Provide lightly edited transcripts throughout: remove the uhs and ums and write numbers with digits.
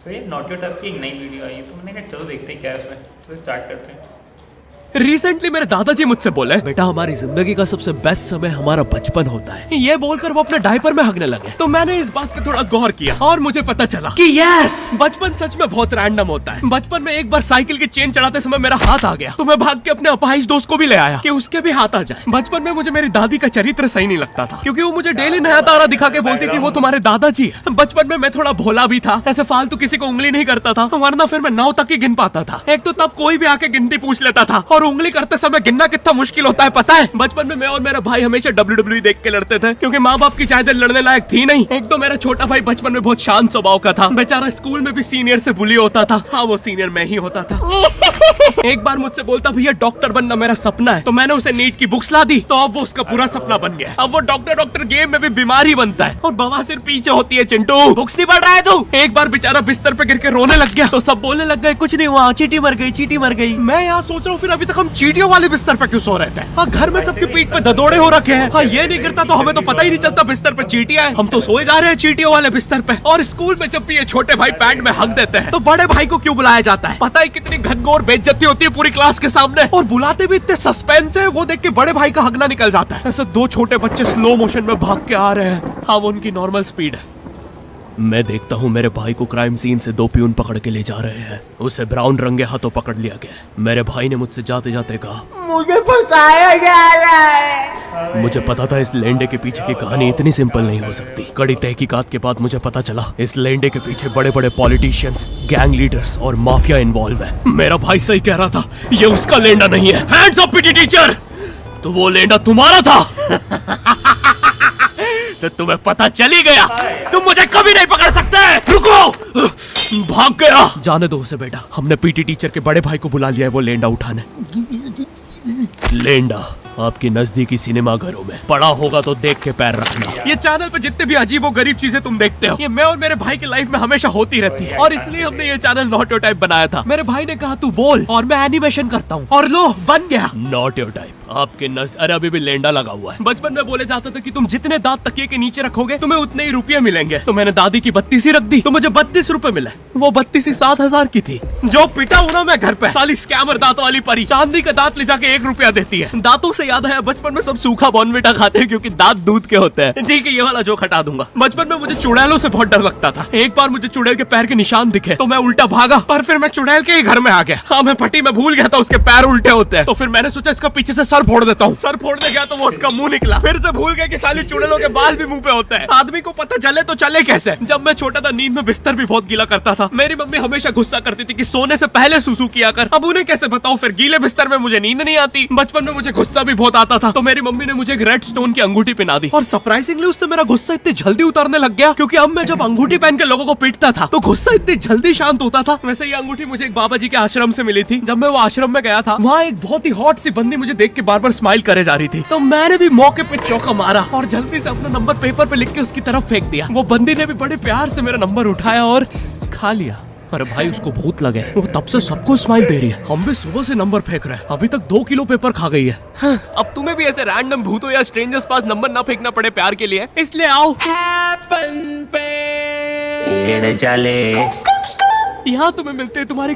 तो ये not your tough की एक नई वीडियो आई है, तो मैंने कहा चलो देखते हैं क्या है उसमें, तो स्टार्ट करते हैं। रिसेंटली मेरे दादाजी मुझसे बोले, बेटा हमारी जिंदगी का सबसे बेस्ट समय हमारा बचपन होता है। ये बोलकर वो अपने डायपर में हगने लगे। तो मैंने इस बात पे थोड़ा गौर किया और मुझे पता चला कि यस, बचपन सच में बहुत रैंडम होता है। बचपन में एक बार साइकिल की चेन चढ़ाते समय मेरा हाथ आ गया, तो मैं भाग के अपने अपाहिज दोस्त को भी ले आया कि उसके भी हाथ आ जाए। बचपन में मुझे मेरी दादी का चरित्र सही नहीं लगता था, क्योंकि वो मुझे डेली नया तारा दिखा के बोलती थी वो तुम्हारे दादाजी है। बचपन में मैं थोड़ा भोला भी था, ऐसे फालतू किसी को उंगली नहीं करता था, वरना फिर मैं 9 तक ही गिन पाता था। एक तो तब कोई भी आके गिनती पूछ लेता था, और उंगली करते समय गिनना कितना मुश्किल होता है पता है। बचपन में मैं और मेरा भाई हमेशा WWE देख के लड़ते थे, क्योंकि माँ बाप की चाहते लड़ने लायक थी नहीं। एक तो मेरा छोटा भाई बचपन में बहुत शांत स्वभाव का था, बेचारा स्कूल में भी सीनियर से बुली होता था। हाँ, वो सीनियर मैं ही होता था। एक बार मुझसे बोलता, भैया डॉक्टर बनना मेरा सपना है, तो मैंने उसे नीट की बुक्स ला दी, तो अब वो उसका पूरा सपना बन गया। अब वो डॉक्टर गेम में भी बीमार ही बनता है, और बवासीर पीछे होती है। चिंटू बुक्स नहीं पढ़ रहा है तू? एक बार बेचारा बिस्तर पे गिर के रोने लग गया, तो सब बोलने लग गए कुछ नहीं हुआ, चींटी मर गई, चींटी मर गई। मैं यहाँ सोच रहा हूँ फिर अभी तक हम चींटियों वाले बिस्तर पे क्यों सो रहे थे? हाँ, घर में सबकी पीठ पे ददोड़े हो रखे हैं। हाँ, ये नहीं गिरता तो हमें तो पता ही नहीं चलता बिस्तर पे चींटियां हैं। हम तो सोए जा रहे हैं चींटियों वाले बिस्तर पे। और स्कूल में जब भी ये छोटे भाई पैंट में हक देते हैं, तो बड़े भाई को क्यों बुलाया जाता है? पता है कितनी घनघोर बेइज्जती होती है पूरी क्लास के सामने, और बुलाते भी इतने सस्पेंस है, वो देख के बड़े भाई का हगना निकल जाता है। ऐसे 2 छोटे बच्चे स्लो मोशन में भाग के आ रहे हैं। हाँ, वो उनकी नॉर्मल स्पीड है। मैं देखता हूँ मेरे भाई को क्राइम सीन से 2 पियून पकड़ के ले जा रहे हैं। उसे ब्राउन रंगे हाथों पकड़ लिया गया। मेरे भाई ने मुझसे जाते जाते कहा, मुझे फंसाया जा रहा है। मुझे पता था इस लेंडे के पीछे की कहानी इतनी सिंपल नहीं हो सकती। कड़ी तहकीकात के बाद मुझे पता चला इस लेंडे के पीछे बड़े बड़े पॉलिटिशियंस, गैंग लीडर्स और माफिया इन्वॉल्व है। मेरा भाई सही कह रहा था, ये उसका लेंडा नहीं है। हैंड्स अप पीटी टीचर, तो वो लेंडा तुम्हारा था। तो तुम्हें पता चल ही गया, तुम मुझे कभी नहीं पकड़ सकते। रुको, भाग गया। जाने दो उसे बेटा, हमने पीटी टीचर के बड़े भाई को बुला लिया है वो लेंडा उठाने। लेंडा आपकी नजदीकी सिनेमा घरों में पड़ा होगा तो देख के पैर रखना। ये चैनल पे जितने भी अजीब और गरीब चीजें तुम देखते हो, ये मैं और मेरे भाई की लाइफ में हमेशा होती रहती है, और इसलिए हमने ये चैनल नॉट योर टाइप बनाया था। मेरे भाई ने कहा तू बोल और मैं एनिमेशन करता हूँ, और लो बन गया नॉट योर टाइप। आपके अरे अभी भी लेंडा लगा हुआ है। बचपन में बोले जाता था कि तुम जितने दांत तकिए के नीचे रखोगे तुम्हें उतने ही रुपये मिलेंगे। तो मैंने दादी की 32 रख दी, तो मुझे 32 रुपए मिले। वो 32 7,000 की थी। जो पिटा हूं ना मैं घर पे, साली स्कैमर दांतों वाली परी चांदी का दांत ले जाके 1 रुपया देती है। दांतों से याद आया, बचपन में सब सूखा बॉर्नविटा खाते हैं क्योंकि दांत दूध के होते हैं। ठीक है, ये वाला जोक हटा दूंगा। बचपन में मुझे चुड़ैलों से बहुत डर लगता था। एक बार मुझे चुड़ैल के पैर के निशान दिखे तो मैं उल्टा भागा, पर फिर मैं चुड़ैल के ही घर में आ गया। हाँ, मैं पट्टी में भूल गया था उसके पैर उल्टे होते हैं, तो फिर मैंने सोचा इसका पीछे से सर फोड़ देता हूँ। सर फोड़ने गया तो वो उसका मुंह निकला। फिर से भूल गया कि साली चुड़ैलों के बाल भी मुंह पे होते हैं। आदमी को पता चले तो चले कैसे। जब मैं छोटा था नींद में बिस्तर भी बहुत गीला करता था। मेरी मम्मी हमेशा गुस्सा करती थी कि सोने से पहले सुसु किया कर। अब उन्हें कैसे बताऊं, फिर गीले बिस्तर में मुझे नींद नहीं आती। बचपन में मुझे गुस्सा भी बहुत आता था, तो मेरी मम्मी ने मुझे एक रेड स्टोन की अंगूठी पहना दी, और सरप्राइजिंगली उससे मेरा गुस्सा इतनी जल्दी उतरने लग गया, क्योंकि अब मैं जब अंगूठी पहन के लोगों को पीटता था तो गुस्सा इतनी जल्दी शांत होता था। वैसे ये अंगूठी मुझे एक बाबा जी के आश्रम से मिली थी। जब मैं वो आश्रम में गया था, वहाँ एक बहुत ही हॉट सी बंदी मुझे देख के बार बार स्माइल करे जा रही थी, तो मैंने भी मौके पे चौका मारा और जल्दी से अपना नंबर पेपर पे लिख के उसकी तरफ फेंक दिया। वो बंदी ने भी बड़े प्यार से मेरा नंबर उठाया और खा लिया। अरे भाई, उसको भूत लगे, वो तब से सबको स्माइल दे रही है। हम भी सुबह से नंबर फेंक रहे हैं, अभी तक 2 किलो पेपर खा गई है। हाँ, अब तुम्हें भी ऐसे रैंडम भूतों या स्ट्रेंजर्स पास नंबर ना फेंकना पड़े प्यार के लिए, इसलिए आओ हैपन पे चले। यहाँ तुम्हें मिलते हैं तुम्हारी।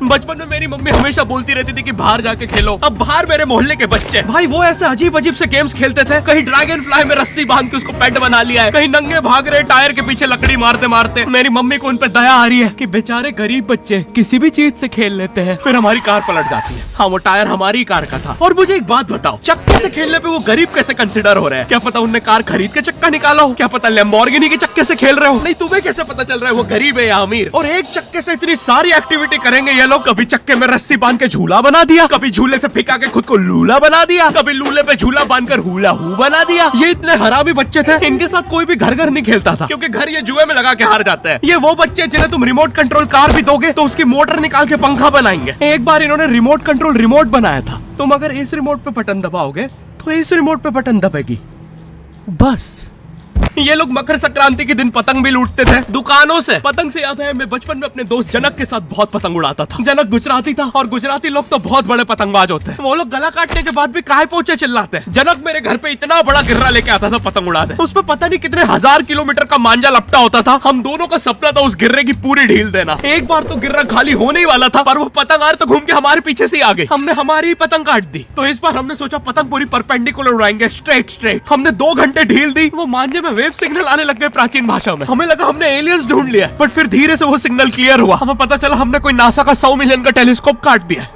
बचपन में मेरी मम्मी हमेशा बोलती रहती थी कि बाहर जाके खेलो। अब बाहर मेरे मोहल्ले के बच्चे भाई वो ऐसे अजीब अजीब से गेम्स खेलते थे। कहीं ड्रैगन फ्लाई में रस्सी बांध के उसको पेट बना लिया है, कहीं नंगे भाग रहे टायर के पीछे लकड़ी मारते मारते। मेरी मम्मी को उन पर दया आ रही है कि बेचारे गरीब बच्चे किसी भी चीज से खेल लेते हैं। फिर हमारी कार पलट जाती है। हाँ, वो टायर हमारी कार का था। और मुझे एक बात बताओ, चक्के से खेलने पे वो गरीब कैसे कंसिडर हो रहे हैं? क्या पता उनने कार खरीद के चक्का निकाला हो, क्या पता लैम्बोर्गिनी के चक्के से खेल रहे हो। नहीं, तुम्हें कैसे पता चल रहा है वो गरीब है या अमीर? और एक चक्के से इतनी सारी एक्टिविटी करेंगे ये लोग। कभी चक्के में रस्सी बांध के झूला बना दिया, कभी झूले से फिका के खुद को लूला बना दिया, कभी लूले पे झूला बांधकर हुला हू बना दिया। ये इतने हरामी बच्चे थे, इनके साथ कोई भी घर घर नहीं खेलता था, क्योंकि घर ये जुए में लगा के हार जाते हैं। ये वो बच्चे जिन्हें तुम रिमोट कंट्रोल कार भी दोगे तो उसकी मोटर निकाल के पंखा बनाएंगे। एक बार इन्होंने रिमोट कंट्रोल रिमोट बनाया था। तुम अगर इस रिमोट पे बटन दबाओगे तो इस रिमोट पे बटन दबेगी, बस। ये लोग मकर संक्रांति के दिन पतंग भी लूटते थे दुकानों से। पतंग से याद है मैं बचपन में अपने दोस्त जनक के साथ बहुत पतंग उड़ाता था। जनक गुजराती था और गुजराती लोग तो बहुत बड़े पतंगबाज होते हैं। वो लोग गला काटने के बाद भी काहे पोचे चिल्लाते हैं। जनक मेरे घर पे इतना बड़ा गिर्रा लेके आता था पतंग उड़ाने। उसपे पता नहीं कितने 1000 किलोमीटर का मांझा लपटा होता था। हम दोनों का सपना था उस गिर्रे की पूरी ढील देना। एक बार तो गिर्रा खाली होने ही वाला था पर वो पतंग आर तो घूम के हमारे पीछे से आ गई। हमने हमारी पतंग काट दी। तो इस बार हमने सोचा पतंग पूरी परपेंडिकुलर उड़ाएंगे, स्ट्रेट। हमने 2 घंटे ढील दी। वो मांझे में वेव सिग्नल आने लग गए प्राचीन भाषा में। हमें लगा हमने एलियंस ढूंढ लिया, बट फिर धीरे से वो सिग्नल क्लियर हुआ। हमें पता चला हमने कोई नासा का 100 मिलियन का टेलीस्कोप काट दिया।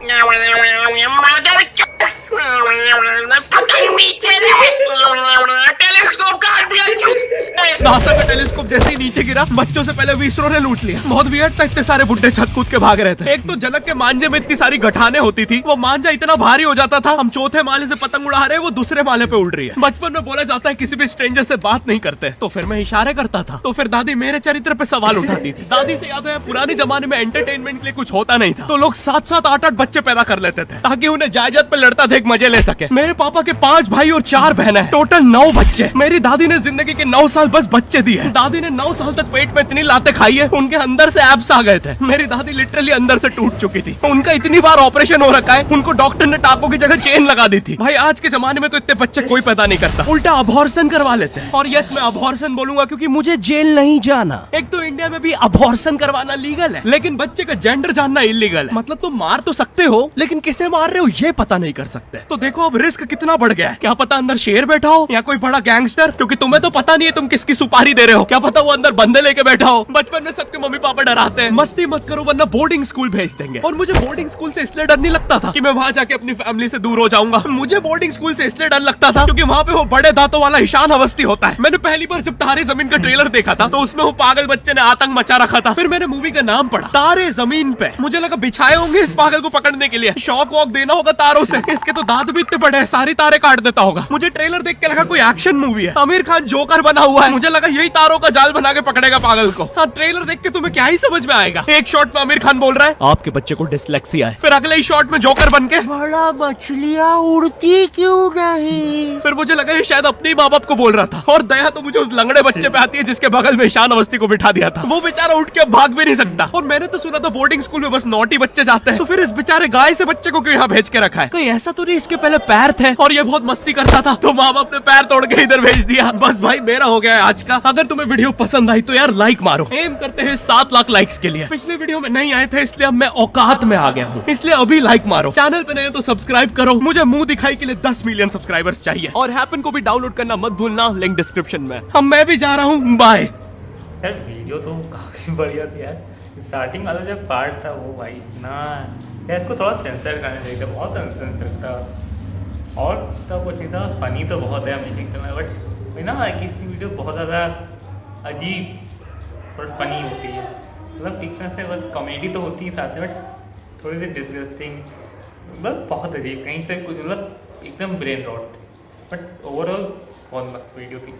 नासा का टेलीस्कोप जैसे ही नीचे गिरा बच्चों से पहले इसरो ने लूट लिया। बहुत वियर्ड था, इतने सारे बुड्ढे छत कूद के भाग रहे थे। एक तो जनक के मांझे में इतनी सारी गठाने होती थी, वो मांझा इतना भारी हो जाता था। हम चौथे माले से पतंग उड़ा रहे, वो दूसरे माले पे उड़ रही है। बचपन में बोला जाता है किसी भी स्ट्रेंजर से बात नहीं करते, तो फिर मैं इशारे करता था। तो फिर दादी मेरे चरित्र पे सवाल उठाती थी। दादी से याद है पुराने जमाने में एंटरटेनमेंट के लिए कुछ होता नहीं था, तो लोग 7-7, 8-8 बच्चे पैदा कर लेते थे ताकि उन्हें जायदाद पे लड़ता देख मजे ले सके। मेरे पापा के 5 भाई और 4 बहनें, टोटल 9 बच्चे। मेरी दादी ने जिंदगी के 9 साल बस बच्चे दिए। दादी ने 9 साल तक पेट में इतनी लातें खाई है, उनके अंदर से एब्स आ गए थे। मेरी दादी लिटरली अंदर से टूट चुकी थी। उनका इतनी बार ऑपरेशन हो रखा है, उनको डॉक्टर ने टाकों की जगह चेन लगा दी थी। भाई आज के जमाने में तो इतने बच्चे कोई पैदा नहीं करता, उल्टा अबॉर्शन करवा लेते हैं। और यस मैं अबॉर्शन बोलूंगा क्योंकि मुझे जेल नहीं जाना। एक तो इंडिया में भी अबॉर्शन करवाना लीगल है, लेकिन बच्चे का जेंडर जानना इलीगल है। मतलब तुम मार तो सकते हो, लेकिन किसे मार रहे हो ये पता नहीं कर सकते। तो देखो अब रिस्क कितना बढ़ गया है। क्या पता अंदर शेर बैठा हो या कोई बड़ा गैंगस्टर, क्योंकि तुम्हें तो पता नहीं है तुम किसकी सुपारी दे रहे हो। क्या पता वो अंदर बंदे लेके बैठा हो। बचपन में सबके मम्मी पापा डराते हैं, मस्ती मत करो वरना बोर्डिंग स्कूल भेज देंगे। और मुझे बोर्डिंग स्कूल से इसलिए डर नहीं लगता था कि मैं वहां जाके अपनी फैमिली से दूर हो जाऊंगा। मुझे बोर्डिंग स्कूल से इसलिए डर लगता था क्योंकि वहां पे वो बड़े दांतों वाला ईशान अवस्थी होता है। मैंने पहली बार जब तारे जमीन का ट्रेलर देखा था तो उसमें वो पागल बच्चे ने आतंक मचा रखा था। फिर मैंने मूवी का नाम पढ़ा तारे जमीन पे। मुझे लगा बिछाए होंगे इस पागल को पकड़ने के लिए, शॉक वॉक देना होगा तारों से। इसके तो दांत भी इतने बड़े हैं, सारी तारे काट देता होगा। मुझे ट्रेलर देख के लगा कोई एक्शन मूवी है, आमिर खान जोकर बना हुआ है। मुझे लगा यही तारों का जाल बना के पकड़ेगा पागल को। हाँ, ट्रेलर देख के तुम्हें क्या ही समझ में आएगा। एक शॉट में आमिर खान बोल रहा है आपके बच्चे को डिसलेक्सिया है, फिर अगले ही शॉट में जोकर बन के बड़ा मछलियां उड़ती क्यों नहीं। फिर मुझे लगा ये शायद अपने माँ बाप को बोल रहा था। और दया तो मुझे उस लंगड़े बच्चे पे आती है जिसके बगल में ईशान अवस्थी को बिठा दिया था। वो बेचारा उठ के भाग भी नहीं सकता। और मैंने तो सुना था बोर्डिंग स्कूल में बस नॉटी बच्चे जाते हैं, तो फिर इस बेचारे गाय से बच्चे को क्यों यहाँ भेज के रखा है। कोई ऐसा तो नहीं इसके पहले पैर थे और ये बहुत मस्ती करता था, तो माँ बाप ने पैर तोड़ के इधर भेज दिया। बस भाई मेरा हो गया है आज का। अगर तुम्हें वीडियो पसंद आई तो यार लाइक मारो। एम करते हैं 7 लाख लाइक्स के लिए। पिछले वीडियो में नहीं आए थे इसलिए अब मैं औकात में आ गया हूँ, इसलिए अभी लाइक मारो। चैनल पे नए हो तो सब्सक्राइब करो। मुझे मुंह दिखाई के लिए 10 मिलियन सब्सक्राइबर्स चाहिए। और हैपन को भी डाउनलोड करना मत भूलना, लिंक डिस्क्रिप्शन में। हम मैं भी जा रहा हूँ, बाय। यार वीडियो तो काफ़ी बढ़िया थी यार। स्टार्टिंग वाला जब पार्ट था वो भाई ना यार, इसको थोड़ा सेंसर करना चाहिए था, बहुत अनसेंसर था। और तब कुछ नहीं था, फनी तो बहुत है हमेशा की तरह, बट वही ना कि इसकी वीडियो बहुत ज़्यादा अजीब और फनी होती है। मतलब एक तरह से बस कॉमेडी तो होती ही साथ में, बट थोड़ी सी डिस्गस्टिंग, मतलब बहुत अजीब, कहीं से कुछ मतलब एकदम ब्रेन रॉट, बट ओवरऑल बहुत मस्त वीडियो थी।